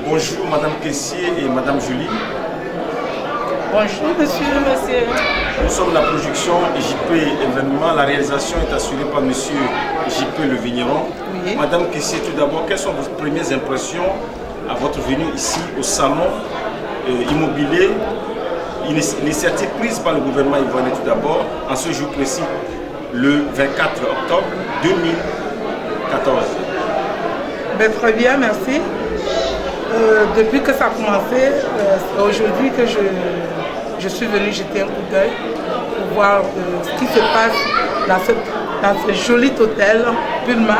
Bonjour Madame Kessié et Madame Julie. Bonjour monsieur. Nous sommes la production JP événement. La réalisation est assurée par monsieur JP le vigneron. Oui. Madame Kessié, tout d'abord, quelles sont vos premières impressions à votre venue ici au salon immobilier, initiative prise par le gouvernement ivoirien tout d'abord, en ce jour précis, le 24 octobre 2014. Ben, très bien, merci. Depuis que ça a commencé, c'est aujourd'hui que je suis venue jeter un coup d'œil pour voir ce qui se passe dans ce joli hôtel, Pullman.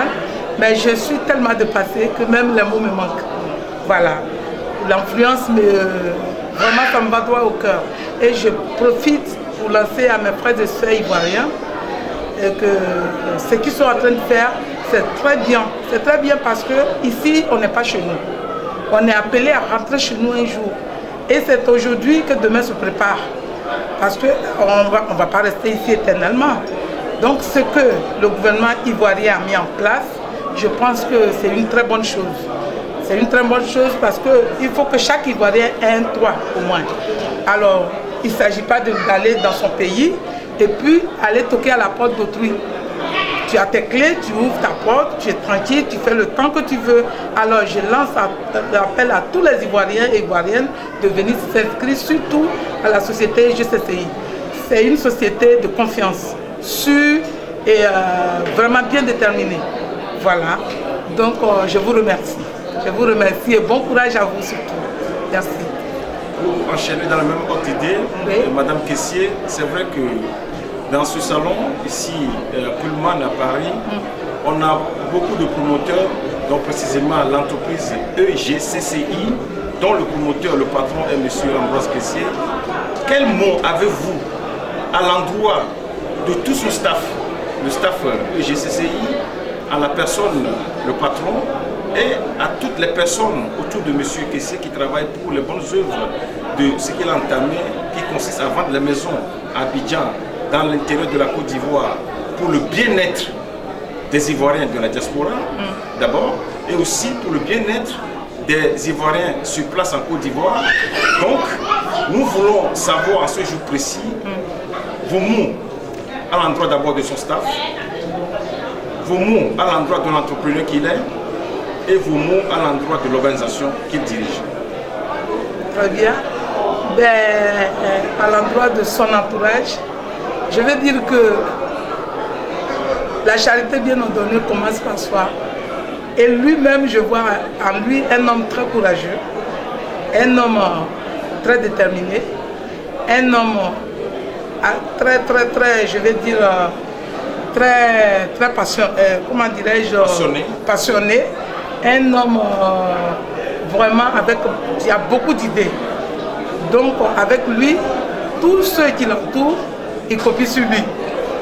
Mais je suis tellement dépassée que même les mots me manquent. Voilà. L'influence, vraiment, ça me va droit au cœur. Et je profite pour lancer à mes frères et sœurs ivoiriens que ce qu'ils sont en train de faire, c'est très bien. C'est très bien parce que ici, on n'est pas chez nous. On est appelé à rentrer chez nous un jour. Et c'est aujourd'hui que demain se prépare. Parce qu'on ne va pas rester ici éternellement. Donc ce que le gouvernement ivoirien a mis en place, je pense que c'est une très bonne chose. C'est une très bonne chose parce qu'il faut que chaque Ivoirien ait un toit au moins. Alors, il ne s'agit pas d'aller dans son pays et puis aller toquer à la porte d'autrui. Tu as tes clés, tu ouvres ta porte, tu es tranquille, tu fais le temps que tu veux. Alors je lance l'appel à tous les Ivoiriens et Ivoiriennes de venir s'inscrire surtout à la société GCCI. C'est une société de confiance, sûre et vraiment bien déterminée. Voilà. Donc je vous remercie. Je vous remercie et bon courage à vous surtout. Merci. Pour enchaîner dans la même ordre d'idée, oui. Madame Kessié, c'est vrai que dans ce salon, ici, à Pullman, à Paris, on a beaucoup de promoteurs, dont précisément l'entreprise EGCCI, dont le promoteur, le patron est M. Ambroise Kessié. Quel mot avez-vous à l'endroit de tout ce staff, le staff EGCCI, à la personne, le patron, et à toutes les personnes autour de M. Kessié qui travaillent pour les bonnes œuvres de ce qu'il a entamé, qui consiste à vendre les maisons à Abidjan, dans l'intérieur de la Côte d'Ivoire, pour le bien-être des Ivoiriens de la diaspora, d'abord, et aussi pour le bien-être des Ivoiriens sur place en Côte d'Ivoire. Donc, nous voulons savoir à ce jour précis vos mots à l'endroit d'abord de son staff, vos mots à l'endroit de l'entrepreneur qu'il est, et vos mots à l'endroit de l'organisation qu'il dirige. Très bien. À l'endroit de son entourage, je veux dire que la charité bien ordonnée commence par soi. Et lui-même, je vois en lui un homme très courageux, un homme très déterminé, un homme très, je vais dire, très passionné, comment dirais-je, passionné, un homme vraiment qui a beaucoup d'idées. Donc avec lui, tous ceux qui l'entourent, ils copient sur lui.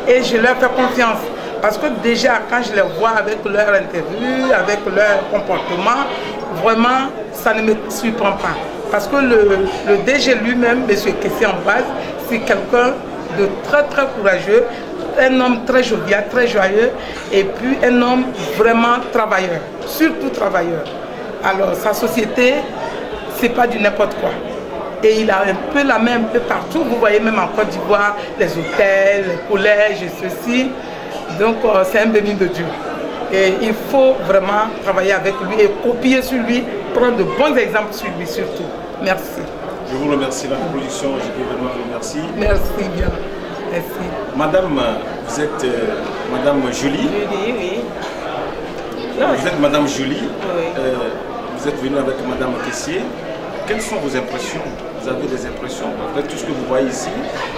Et je leur fais confiance. Parce que déjà, quand je les vois avec leur interview, avec leur comportement, vraiment, ça ne me surprend pas. Parce que le DG lui-même, M. Kessié en base, c'est quelqu'un de très courageux, un homme très jovial, très joyeux, et puis un homme vraiment travailleur, surtout travailleur. Alors, sa société, c'est pas du n'importe quoi. Et il a un peu la même, un peu partout. Vous voyez même en Côte d'Ivoire, les hôtels, les collèges et ceci. Donc c'est un béni de Dieu. Et il faut vraiment travailler avec lui et copier sur lui, prendre de bons exemples sur lui surtout. Merci. Je vous remercie, la production, je peux vraiment vous remercier. Merci bien. Merci. Madame, vous êtes Madame Julie. Julie, oui. Non, vous êtes Madame Julie. Oui. Vous êtes venue avec Madame Kessié. Quelles sont vos impressions? Vous avez des impressions après tout ce que vous voyez ici,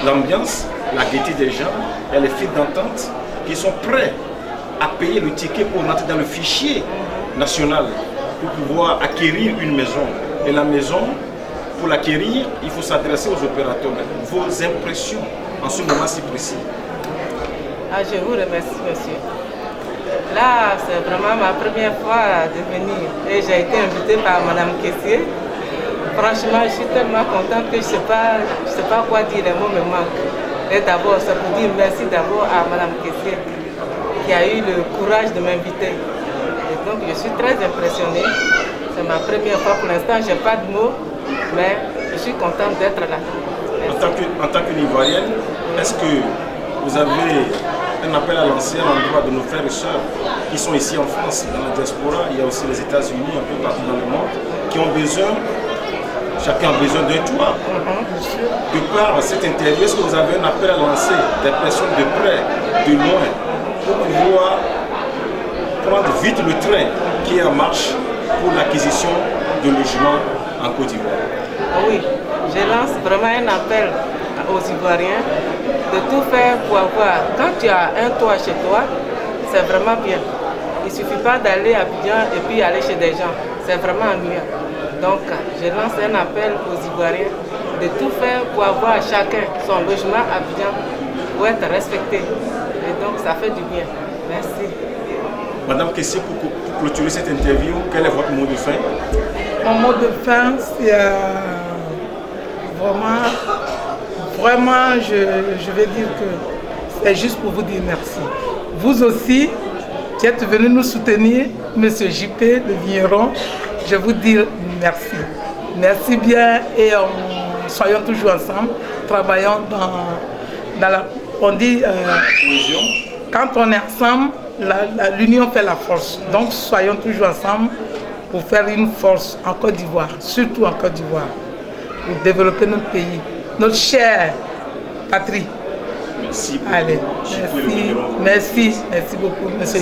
l'ambiance, la gaieté des gens, il y a les fils d'entente qui sont prêts à payer le ticket pour entrer dans le fichier national pour pouvoir acquérir une maison. Et la maison, pour l'acquérir, il faut s'adresser aux opérateurs. Vos impressions en ce moment si précis? Je vous remercie, monsieur. Là, c'est vraiment ma première fois de venir et j'ai été invitée par Madame Kessié. Franchement, je suis tellement contente que je ne sais pas quoi dire, les mots me manquent. Et d'abord, c'est pour dire merci d'abord à Madame Kessié qui a eu le courage de m'inviter. Et donc, je suis très impressionnée. C'est ma première fois pour l'instant, je n'ai pas de mots, mais je suis contente d'être là. En tant qu'Ivoirienne, est-ce que vous avez un appel à lancer à l'endroit de nos frères et sœurs qui sont ici en France, dans la diaspora, il y a aussi les États-Unis, un peu partout dans le monde, qui ont besoin, chacun a besoin d'un toit. De par cette interview, est-ce que vous avez un appel à lancer des personnes de près, de loin, pour pouvoir prendre vite le train qui est en marche pour l'acquisition de logements en Côte d'Ivoire? Oui, je lance vraiment un appel aux Ivoiriens de tout faire pour avoir. Quand tu as un toit chez toi, c'est vraiment bien. Il ne suffit pas d'aller à Abidjan et puis aller chez des gens. C'est vraiment mieux. Donc, je lance un appel aux Ivoiriens de tout faire pour avoir chacun son logement à Abidjan pour être respecté. Et donc, ça fait du bien. Merci. Madame Kessié, pour clôturer cette interview, quel est votre mot de fin? Mon mot de fin, c'est vraiment, je vais dire que c'est juste pour vous dire merci. Vous aussi, qui êtes venus nous soutenir, Monsieur JP, le vigneron, je vous dis merci. Merci bien et soyons toujours ensemble, travaillons dans la... On dit, quand on est ensemble, l'union fait la force. Donc soyons toujours ensemble pour faire une force en Côte d'Ivoire, surtout en Côte d'Ivoire, pour développer notre pays, notre chère patrie. Merci beaucoup. Allez, merci beaucoup, monsieur.